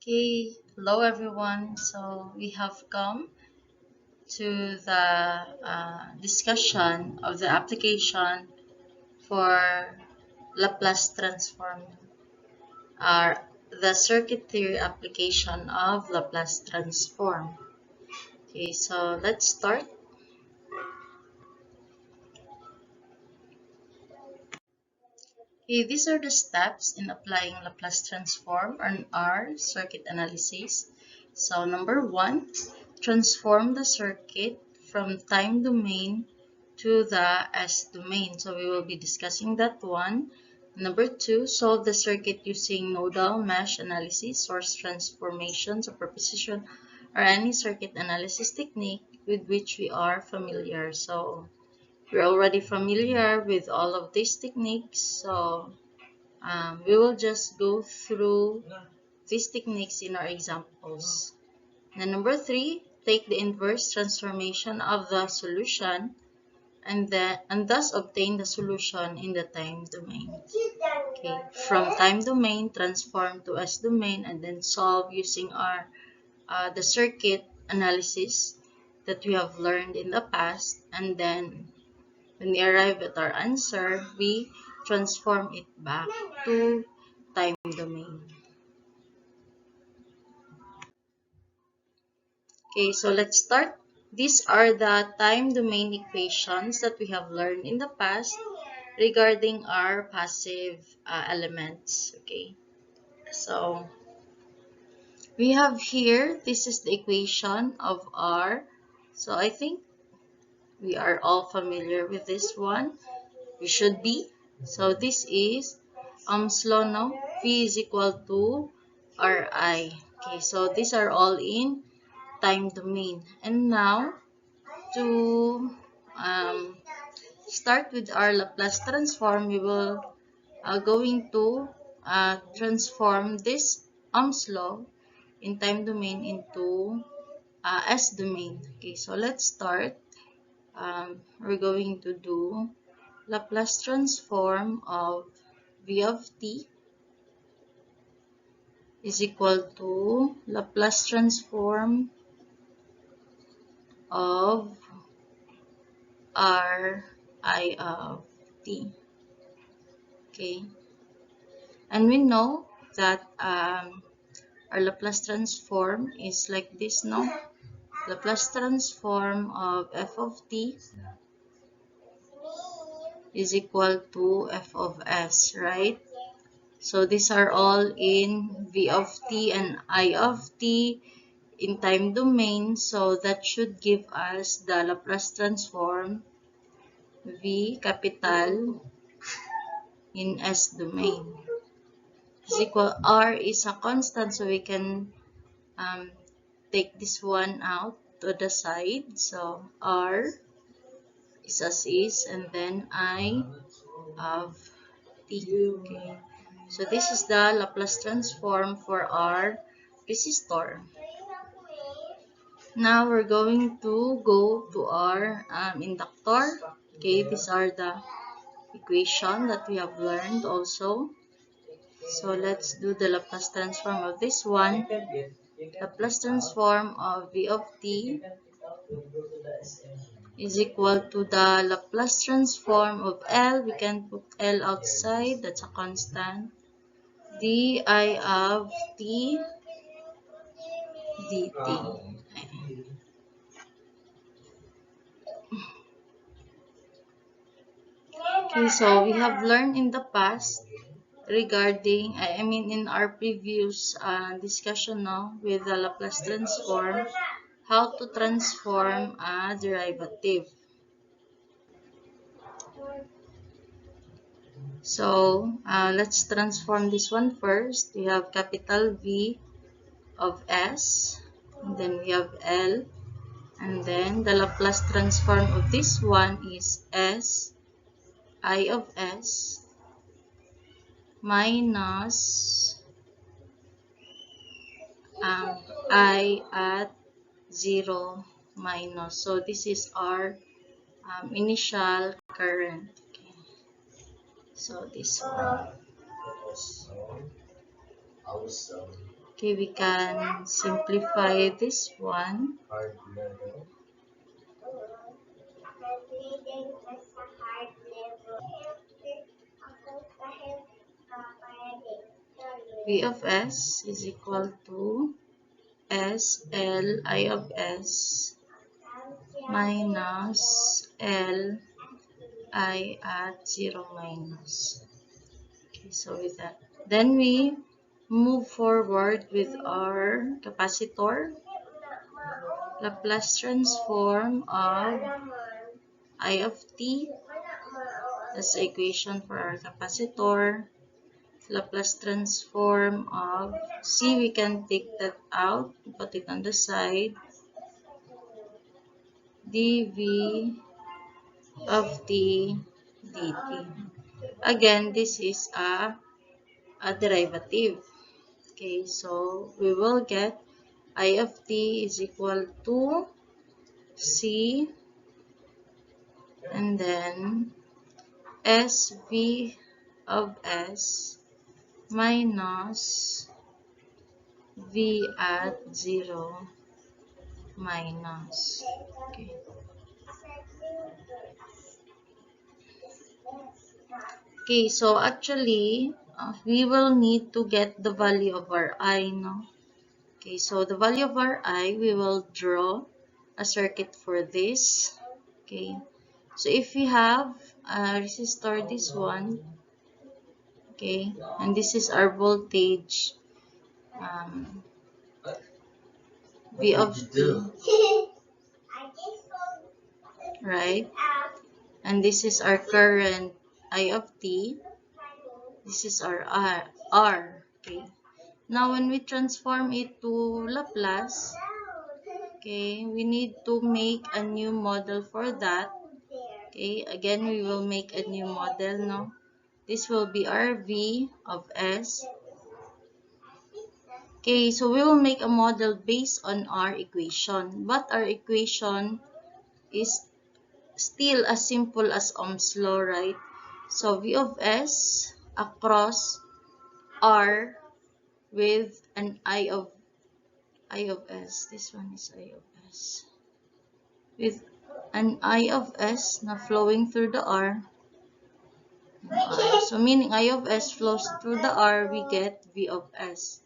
Okay, hello everyone. So we have come to the discussion of the application for Laplace transform, or the circuit theory application of Laplace transform. Okay, so let's start. Okay, these are the steps in applying Laplace transform on our circuit analysis. So number one, transform the circuit from time domain to the S domain. So we will be discussing that one. Number two, solve the circuit using nodal mesh analysis, source transformation, superposition, or any circuit analysis technique with which we are familiar. So we're already familiar with all of these techniques, so we will just go through these techniques in our examples. Then number three, take the inverse transformation of the solution and thus obtain the solution in the time domain. Okay, from time domain, transform to S domain and then solve using our the circuit analysis that we have learned in the past, and then when we arrive at our answer, we transform it back to time domain. Okay, so let's start. These are the time domain equations that we have learned in the past regarding our passive elements. Okay, so we have here, this is the equation of R. So I think we are all familiar with this one. We should be. So this is Ohm's law, no? V is equal to Ri. Okay, so these are all in time domain. And now, to start with our Laplace transform, we will going to transform this Ohm's law in time domain into S domain. Okay, so let's start. We're going to do Laplace transform of V of t is equal to Laplace transform of R I of t. Okay, and we know that our Laplace transform is like this, no? Laplace transform of f of t is equal to f of s, right? So these are all in V of t and I of t in time domain, so that should give us the Laplace transform V capital in S domain is equal. R is a constant, so we can take this one out to the side. So R is as is, and then I of t. Okay, so this is the Laplace transform for our resistor. Now we're going to go to our inductor. Okay, these are the equation that we have learned also. So let's do the Laplace transform of this one. Laplace transform of V of t is equal to the Laplace transform of L. We can put L outside, that's a constant. Di of t dt. Okay, so we have learned in the past regarding, I mean in our previous discussion now with the Laplace transform, how to transform a derivative. So let's transform this one first. We have capital V of S, and then we have L, and then the Laplace transform of this one is S, I of S, minus I at 0 minus. So this is our initial current. Okay. So this one. Okay, we can simplify this one. V of S is equal to SL I of S minus L I at 0 minus. Okay, so with that, then we move forward with our capacitor. Laplace transform of I of t. That's the equation for our capacitor. Laplace transform of C, we can take that out, put it on the side. dv of t dt. Again, this is a derivative. Okay, so we will get I of t is equal to C and then SV of S minus V at 0 minus. Okay. Okay, so actually, we will need to get the value of our I, no? Okay, so the value of our I, we will draw a circuit for this. Okay, so if we have a resistor, this one, okay, and this is our voltage, V of t, right? And this is our current I of t. This is our R. Okay. Now, when we transform it to Laplace, okay, we need to make a new model for that. Okay, again, we will make a new model, no? This will be our V of S. Okay, so we will make a model based on our equation. But our equation is still as simple as Ohm's law, right? So V of S across R with an I of S. This one is I of S. With an I of S na flowing through the R. So meaning I of S flows through the R, we get V of S.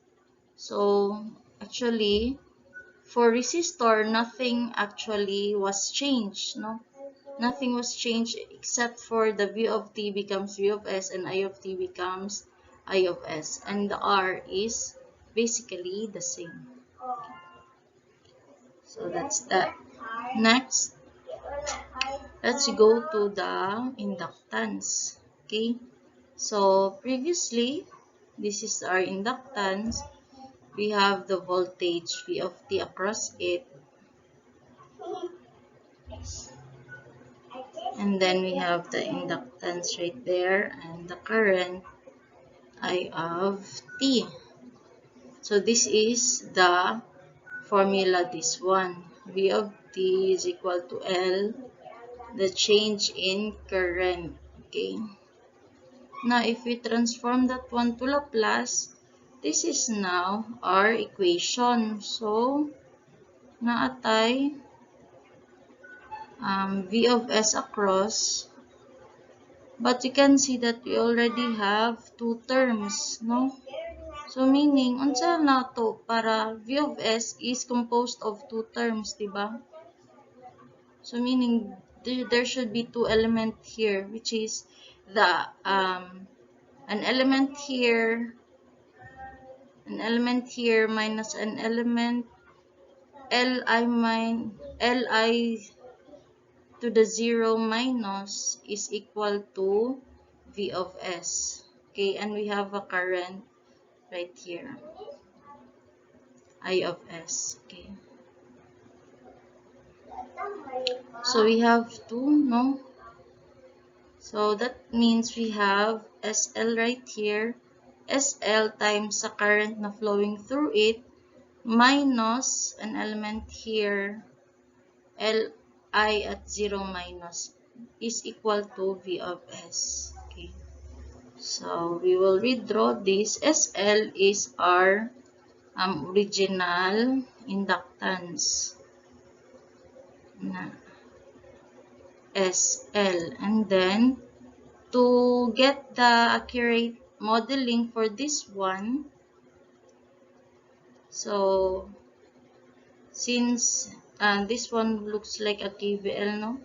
So actually, for resistor, nothing actually was changed, no? Nothing was changed except for the V of t becomes V of S and I of t becomes I of S. And the R is basically the same. So that's that. Next, let's go to the inductance. Okay, so previously, this is our inductance. We have the voltage V of t across it. And then we have the inductance right there and the current I of t. So this is the formula, this one. V of t is equal to L, the change in current. Okay. Now, if we transform that one to Laplace, this is now our equation. So, naatay V of S across. But you can see that we already have two terms, no? So, meaning, unsa na to para V of S is composed of two terms, diba? So, meaning, there should be two elements here, which is the, an element here minus an element Li to the 0 minus is equal to V of S. Okay, and we have a current right here, I of S. Okay, so we have two, no? So that means we have SL right here, SL times the current na flowing through it, minus an element here, Li at 0 minus, is equal to V of S. Okay. So we will redraw this. SL is our original inductance na SL. And then, to get the accurate modeling for this one, so since this one looks like a KVL, no?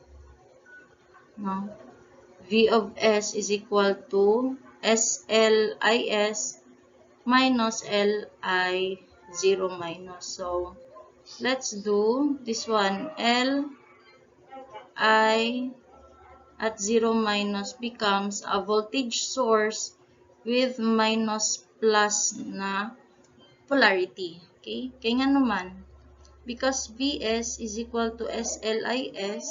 V of S is equal to SLIS minus LI 0 minus. So, let's do this one. LI at 0 minus becomes a voltage source with minus plus na polarity. Okay? Kaya nga naman, because Vs is equal to SLIS,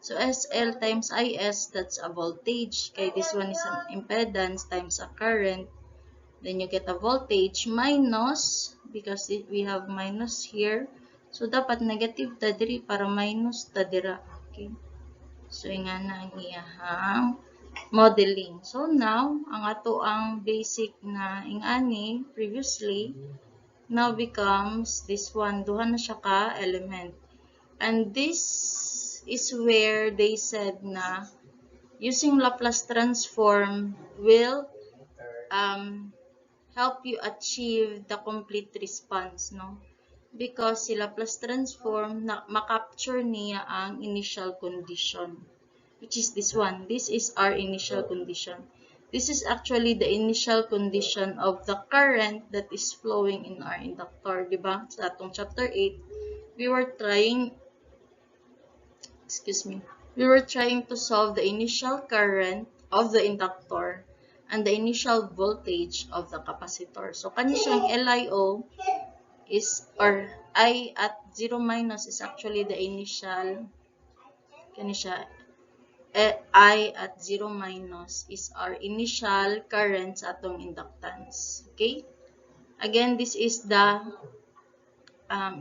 so SL times IS, that's a voltage. Okay, this one is an impedance times a current. Then you get a voltage minus, because we have minus here. So, dapat negative ta diri para minus ta dira. Okay. So, nga na ang iyahang modeling. So, now, ang ato ang basic na ingani previously, now becomes this one. Duha na siya ka element. And this is where they said na using Laplace transform will help you achieve the complete response, no? Because si Laplace transform, makapture niya ang initial condition, which is this one. This is our initial condition. This is actually the initial condition of the current that is flowing in our inductor, diba? Sa atong chapter 8, we were trying to solve the initial current of the inductor and the initial voltage of the capacitor. So, kani siyang LIO is, or I at 0 minus is actually the initial, kani siya, I at 0 minus is our initial current sa atong inductance. Okay? Again, this is the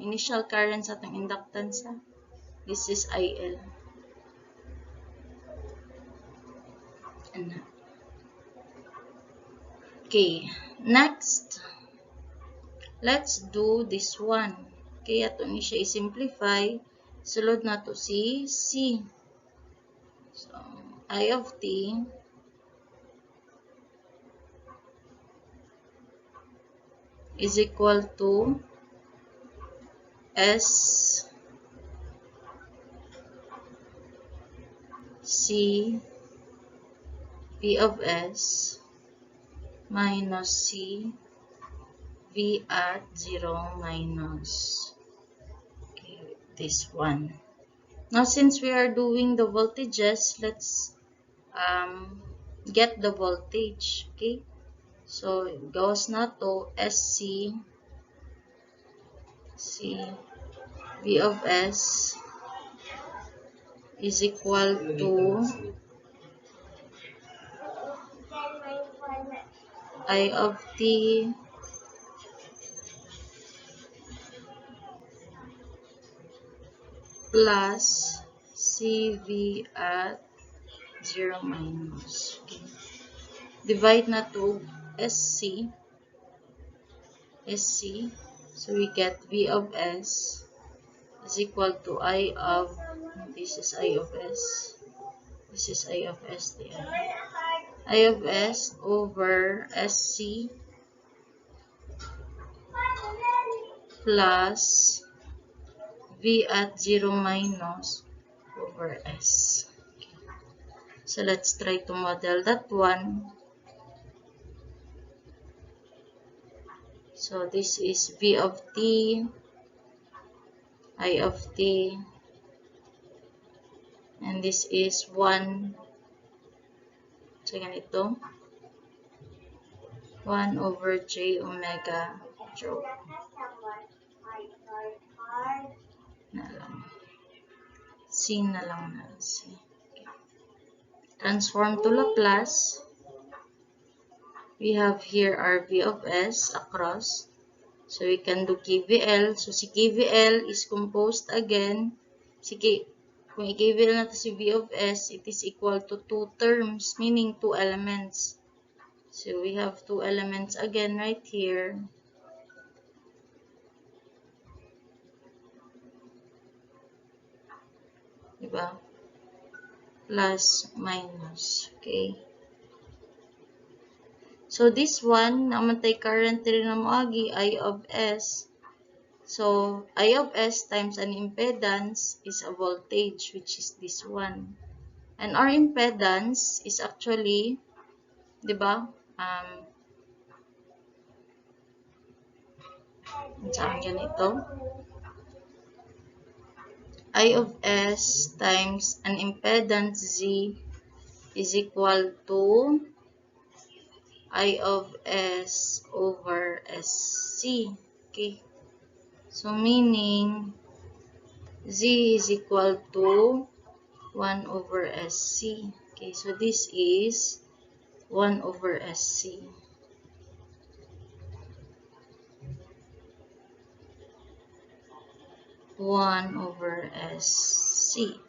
initial current sa atong inductance. This is IL. Okay, next, let's do this one. Okay, ato ni siya i-simplify. Sulod na to si C. So, I of t is equal to S C V of S minus C V at 0 minus. Okay, this one. Now, since we are doing the voltages, let's get the voltage. Okay, so it goes na to SC C V of S is equal to I of t plus CV at 0 minus. Okay. Divide na to SC. So we get V of S is equal to I of, this is I of S. This is I of S there. I of S over SC plus V at 0 minus over S. Okay. So let's try to model that one. So this is V of t, I of t, and this is 1. So ganito. 1 over j omega joule. Na lang. C na lang na. C. Okay. Transform to Laplace. We have here our V of S across. So we can do KVL. So si KVL is composed again. Kung i-KVL natin si V of S, it is equal to 2 terms, meaning 2 elements. So we have 2 elements again right here. Diba? Plus, minus. Okay. So, this one, namatay current rin na moagi, I of S. So, I of S times an impedance is a voltage, which is this one. And our impedance is actually, diba? Saan ganito? I of S times an impedance Z is equal to I of S over SC. Okay. So, meaning Z is equal to 1 over SC. Okay. So, this is 1 over SC. Over SC.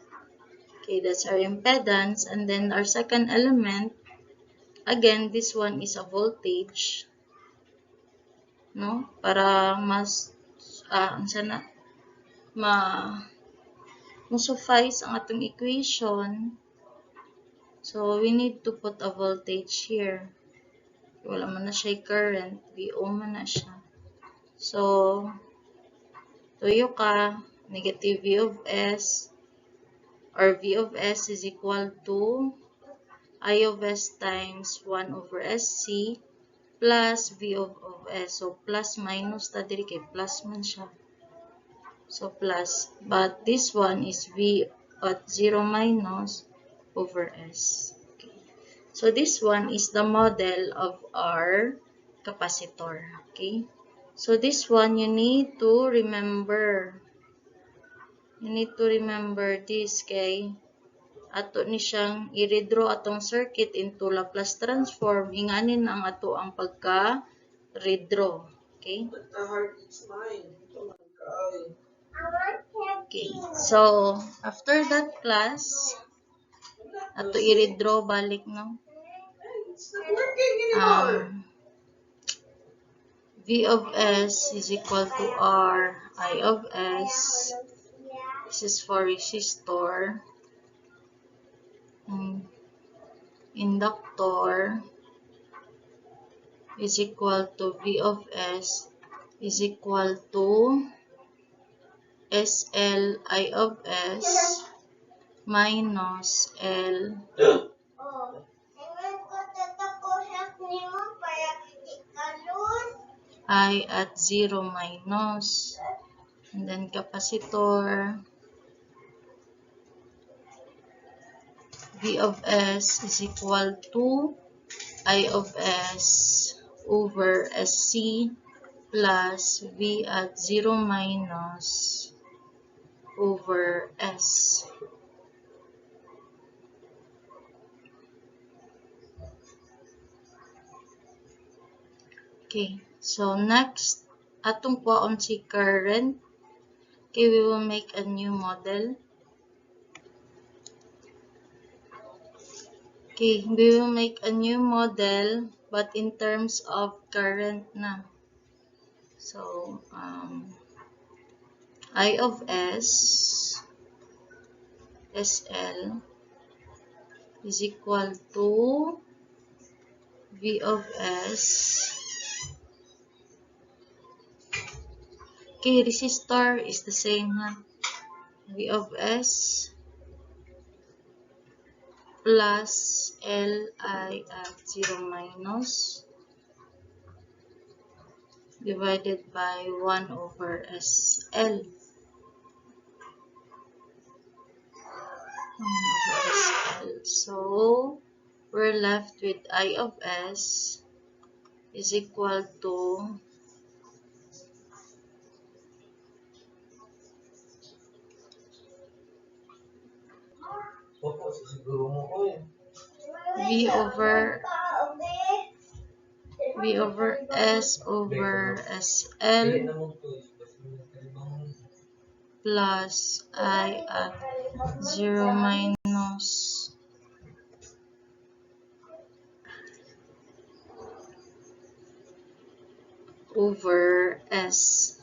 Okay, that's our impedance. And then our second element, again, this one is a voltage. No? Para mas, sana, suffice ang atong equation. So, we need to put a voltage here. Wala man na siya current. VO man na siya. So, tuyo ka, negative V of S, or V of S is equal to I of S times 1 over SC plus V of S. So, plus minus ta diri kay plus man siya. So, plus. But this one is V at 0 minus over S. Okay. So, this one is the model of our capacitor. Okay. So, this one you need to remember. You need to remember this kay ato ni siyang i-redraw atong circuit into Laplace transform. Inganin ang ato ang pagka-redraw. Okay? Okay. So, after that class, ato i-redraw balik, no? V of S is equal to R I of S. This is for resistor. Inductor is equal to V of S is equal to SL I of S minus L I at 0 minus, and then capacitor V of S is equal to I of S over SC plus V at 0 minus over S. Okay, so next, atong kwaon si current. Okay, we will make a new model. Okay, we will make a new model, but in terms of current na. So, I of S, SL, is equal to V of S. Okay, resistor is the same, ha? V of S plus Li at 0 minus divided by 1 over SL. 1 over SL. So, we're left with I of S is equal to V over S over SL plus I at 0 minus over S.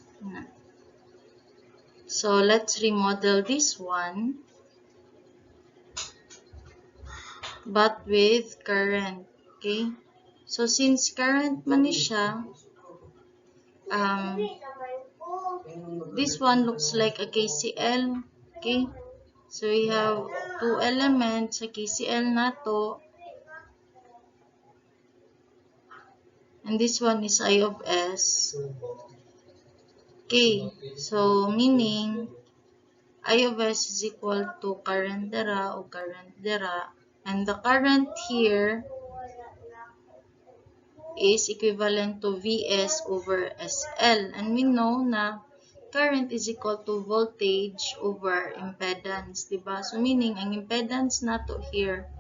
So, let's remodel this one. but with current. Okay? So, since current man ni siya, this one looks like a KCL. Okay? So, we have two elements sa KCL nato. And this one is I of S. Okay. So, meaning, I of S is equal to current dera o current dera. And the current here is equivalent to Vs over SL. And we know na current is equal to voltage over impedance. Diba? So, meaning, ang impedance nato here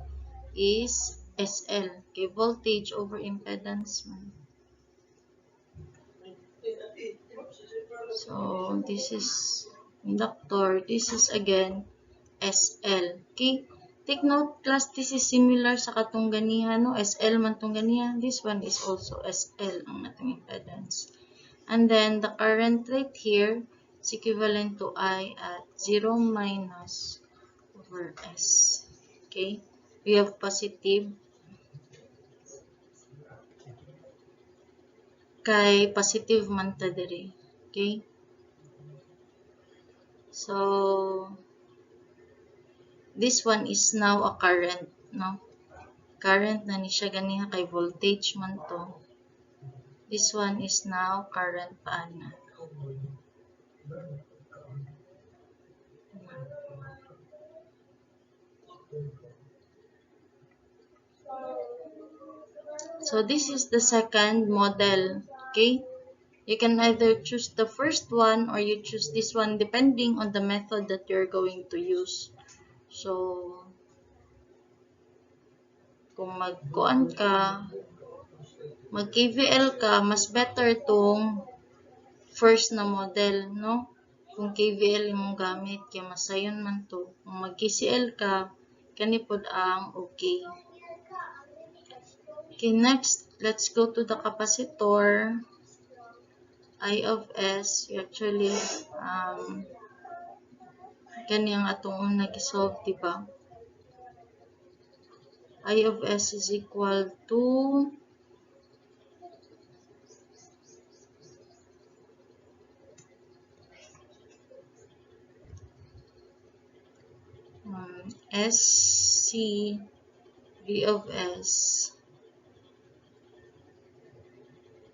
is SL. Okay, voltage over impedance man. So, this is inductor. This is again SL. Okay? Take note, class, this is similar sa katong ganihan, no? SL man tong ganihan. This one is also SL ang natong impedance. And then, the current right here is equivalent to I at 0 minus over S. Okay? We have positive kay positive man ta diri. Okay? So, this one is now a current, no? Current na ni siya ganiha kay voltage man to. This one is now current pa na. So, this is the second model. Okay? You can either choose the first one or you choose this one depending on the method that you're going to use. So, kung mag-kuan ka, mag-KVL ka, mas better tong first na model, no? Kung KVL imong gamit, kaya masayon man to. Kung mag-KCL ka, kanipod ang okay. Okay, next, let's go to the capacitor. I of S, actually, ganyan atong unang nag-solve, diba? I of S is equal to SC V of S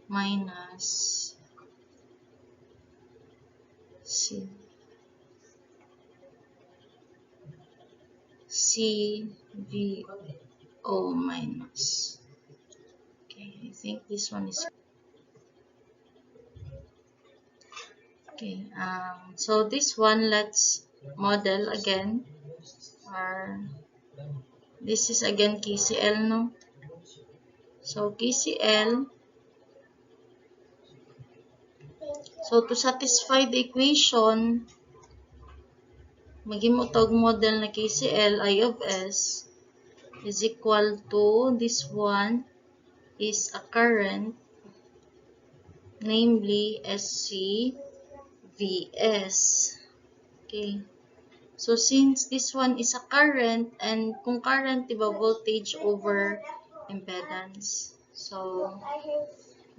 minus C V O minus. Okay, I think this one is okay. So this one, let's model again. This is again KCL, no? So KCL. So to satisfy the equation, magimutog model na KCL I of S is equal to this one is a current, namely SC Vs. Okay. So, since this one is a current, and kung current, diba, voltage over impedance. So,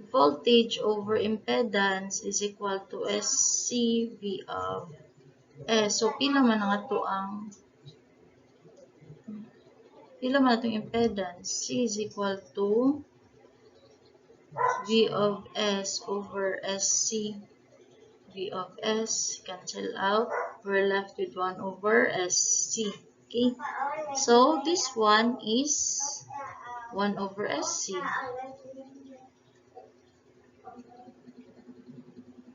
voltage over impedance is equal to SCV of S. So, pila man itong impedance? C is equal to V of S over SC. V of S cancel out. We're left with 1 over SC. Okay. So, this one is 1 over SC.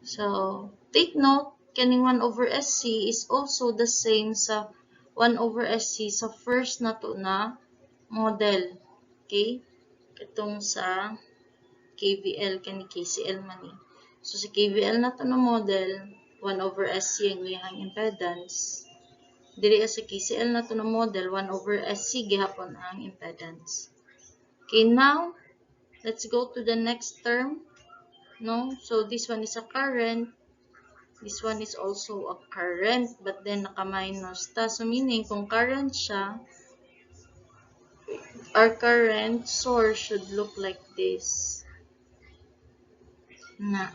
So, take note, kaning 1 over SC is also the same sa 1 over SC sa first na to na model. Okay? Itong sa KVL, kani KCL man eh. So, sa KVL na to na model, 1 over SC ang iyang impedance. Dili sa KCL na to na model, 1 over SC gihapon ang impedance. Okay, now, let's go to the next term. No? So, this one is a current. This one is also a current, but then naka-minus ta. So, meaning, kung current siya, our current source should look like this. Na,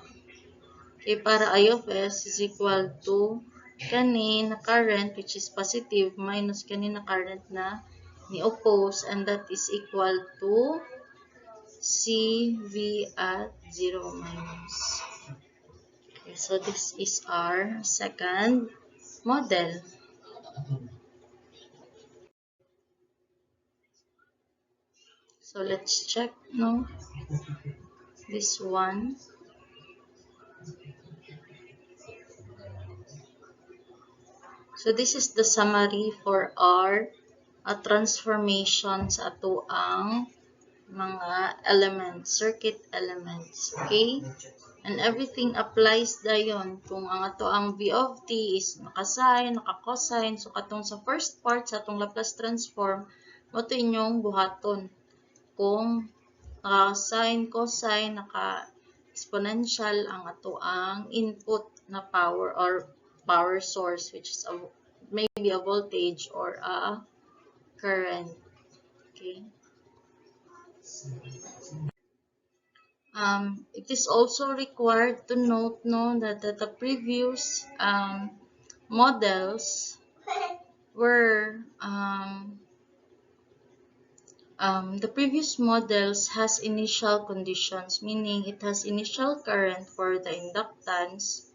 okay, para I of S is equal to kani na current, which is positive, minus kani na current na ni-oppose, and that is equal to CV at 0 minus. Okay, so this is our second model. So let's check, no? This one. So this is the summary for our transformation sa ato ang mga elements, circuit elements. Okay? And everything applies dayon kung ang ato ang V of t is naka-sine, naka-cosine. So katong sa first part sa atong Laplace transform, mo to inyong buhaton. Kung naka-sine, cosine, naka-exponential ang ato ang input na power or power source, which is maybe a voltage or a current. Okay. It is also required to note, no, that the previous models were the previous models has initial conditions, meaning it has initial current for the inductance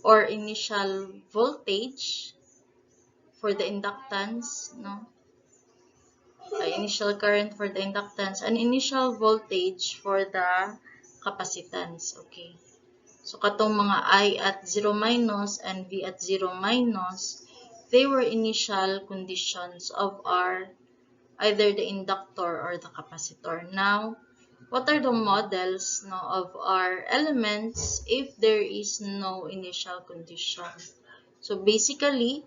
or initial voltage for the inductance, no? Initial current for the inductance and initial voltage for the capacitance. Okay. So katong mga I at 0 minus and V at 0 minus, they were initial conditions of our either the inductor or the capacitor. Now, what are the models, no, of our elements if there is no initial condition? So basically,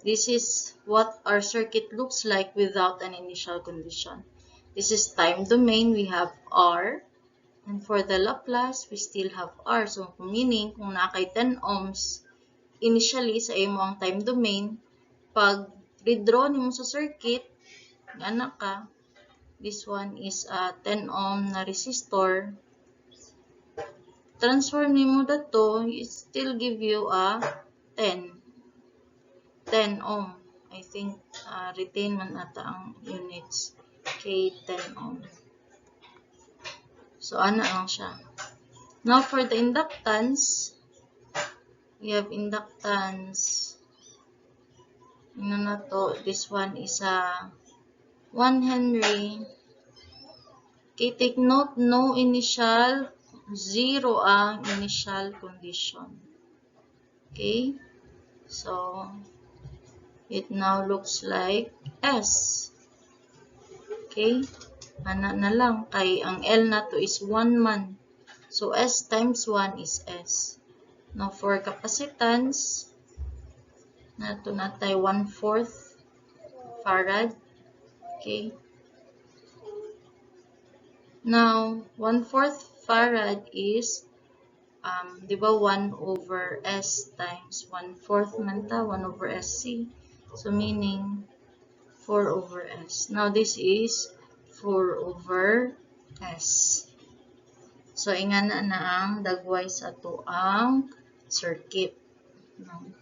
this is what our circuit looks like without an initial condition. This is time domain, we have R. And for the Laplace, we still have R. So meaning, kung nakay 10 ohms, initially sa imo ang time domain, pag redraw nimo sa circuit, ana ka, this one is a 10 ohm na resistor. Transform nimo dato, it still give you a 10 ohm. I think retain man ata ang units. Okay, 10 ohm. So, ana lang siya. Now, for the inductance, we have inductance. Ano na to? This one is a 1 Henry. Okay, take note, no initial, 0 ang initial condition. Okay, so, it now looks like S. Okay, ana na lang, kay ang L na to is 1 man. So, S times 1 is S. Now, for capacitance, nato natay 1/4 farad. Okay. Now, 1/4 farad is, di ba 1 over S times 1/4 man ta, 1 over SC. So, meaning 4 over S. Now, this is 4 over S. So, ingana na ang dagway sa ato ang circuit. No?